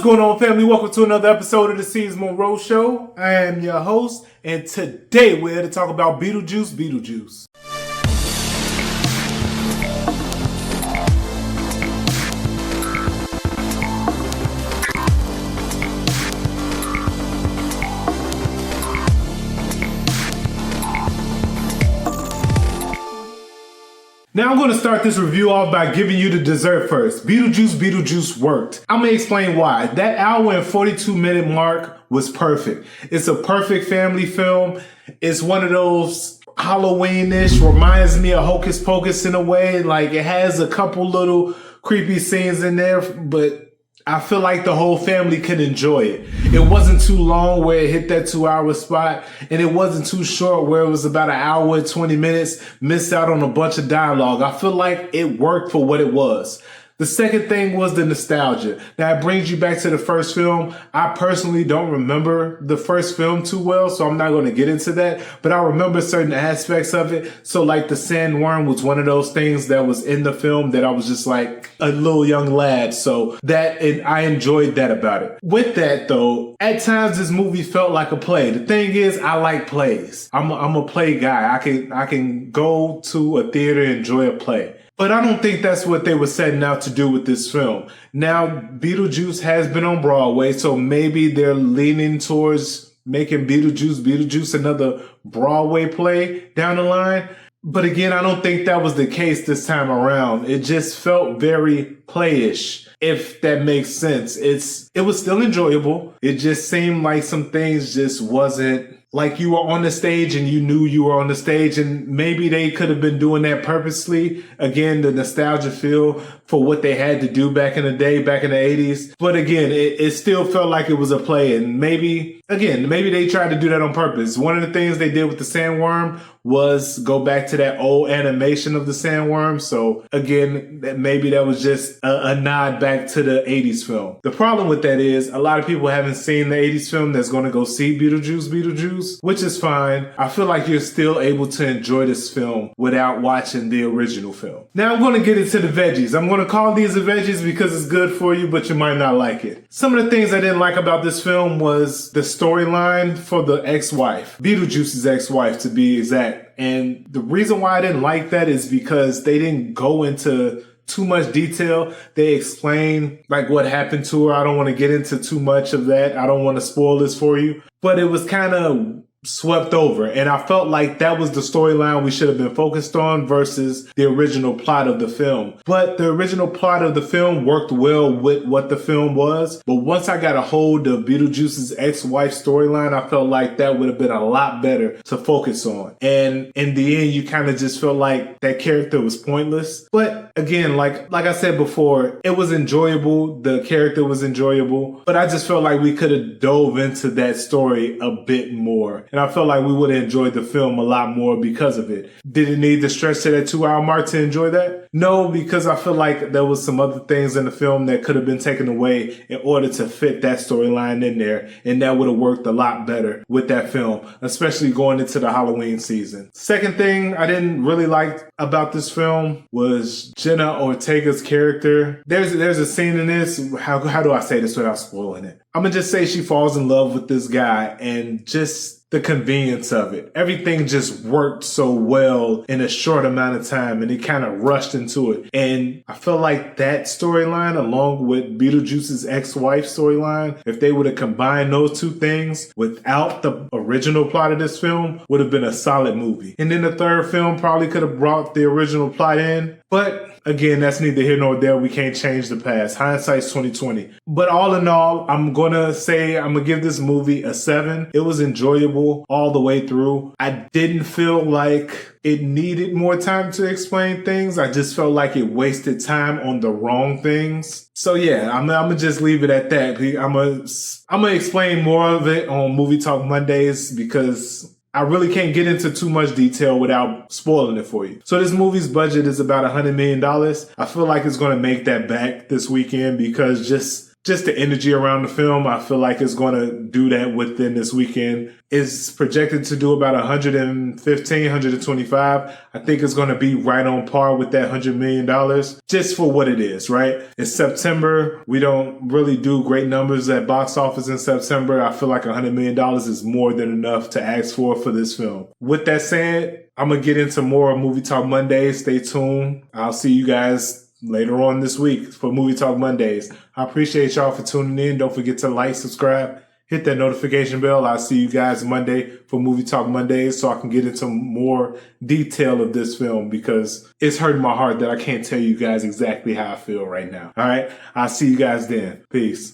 going on, family? Welcome to another episode of the Seas Monroe Show. I am your host, and today we're here to talk about Beetlejuice Beetlejuice. Now I'm going to start this review off by giving you the dessert first. Beetlejuice worked. I'm going to explain why. That hour and 42-minute mark was perfect. It's a perfect family film. It's one of those Halloween-ish, reminds me of Hocus Pocus in a way. Like, it has a couple little creepy scenes in there, but I feel like the whole family could enjoy it. It wasn't too long where it hit that 2-hour spot, and it wasn't too short where it was about an hour and 20 minutes, missed out on a bunch of dialogue. I feel like it worked for what it was. The second thing was the nostalgia. Now, it brings you back to the first film. I personally don't remember the first film too well, so I'm not going to get into that. But I remember certain aspects of it. So, like, the sandworm was one of those things that was in the film that I was just like a little young lad. So that, and I enjoyed that about it. With that, though, at times this movie felt like a play. The thing is, I like plays. I'm a play guy. I can go to a theater and enjoy a play. But I don't think that's what they were setting out to do with this film. Now, Beetlejuice has been on Broadway, so maybe they're leaning towards making Beetlejuice another Broadway play down the line. But again, I don't think that was the case this time around. It just felt very playish, if that makes sense. It was still enjoyable. It just seemed like some things just wasn't like you were on the stage and you knew you were on the stage, and maybe they could have been doing that purposely. Again, the nostalgia feel for what they had to do back in the day, back in the 80s. But again, it still felt like it was a play, and maybe they tried to do that on purpose. One of the things they did with the sandworm was go back to that old animation of the sandworm. So again, maybe that was just a nod back to the 80s film. The problem with that is a lot of people haven't seen the 80s film that's going to go see Beetlejuice, which is fine. I feel like you're still able to enjoy this film without watching the original film. Now I'm going to get into the veggies. I'm going to call these the veggies because it's good for you, but you might not like it. Some of the things I didn't like about this film was the storyline for the ex-wife, Beetlejuice's ex-wife to be exact. And the reason why I didn't like that is because they didn't go into too much detail. They explained like what happened to her. I don't want to get into too much of that. I don't want to spoil this for you, but it was kind of swept over. And I felt like that was the storyline we should have been focused on versus the original plot of the film. But the original plot of the film worked well with what the film was. But once I got a hold of Beetlejuice's ex-wife storyline, I felt like that would have been a lot better to focus on. And in the end, you kind of just felt like that character was pointless. But again, like I said before, it was enjoyable. The character was enjoyable. But I just felt like we could have dove into that story a bit more. And I felt like we would have enjoyed the film a lot more because of it. Did it need to stretch to that 2-hour mark to enjoy that? No, because I feel like there was some other things in the film that could have been taken away in order to fit that storyline in there. And that would have worked a lot better with that film, especially going into the Halloween season. Second thing I didn't really like about this film was Jenna Ortega's character. There's a scene in this. How do I say this without spoiling it? I'm going to just say she falls in love with this guy, and just the convenience of it. Everything just worked so well in a short amount of time, and he kind of rushed into it. And I feel like that storyline, along with Beetlejuice's ex-wife storyline, if they would have combined those two things without the original plot of this film, would have been a solid movie. And then the third film probably could have brought the original plot in. But again, that's neither here nor there. We can't change the past. Hindsight's 2020. But all in all, I'm gonna give this movie a 7. It was enjoyable all the way through. I didn't feel like it needed more time to explain things. I just felt like it wasted time on the wrong things. So yeah, I'm gonna just leave it at that. I'm gonna explain more of it on Movie Talk Mondays because I really can't get into too much detail without spoiling it for you. So this movie's budget is about $100 million. I feel like it's going to make that back this weekend because just just the energy around the film. I feel like it's going to do that within this weekend. It's projected to do about 115, 125. I think it's going to be right on par with that $100 million just for what it is, right? It's September. We don't really do great numbers at box office in September. I feel like $100 million is more than enough to ask for this film. With that said, I'm going to get into more Movie Talk Mondays. Stay tuned. I'll see you guys later on this week for Movie Talk Mondays. I appreciate y'all for tuning in. Don't forget to like, subscribe, hit that notification bell. I'll see you guys Monday for Movie Talk Mondays so I can get into more detail of this film because it's hurting my heart that I can't tell you guys exactly how I feel right now. All right. I'll see you guys then. Peace.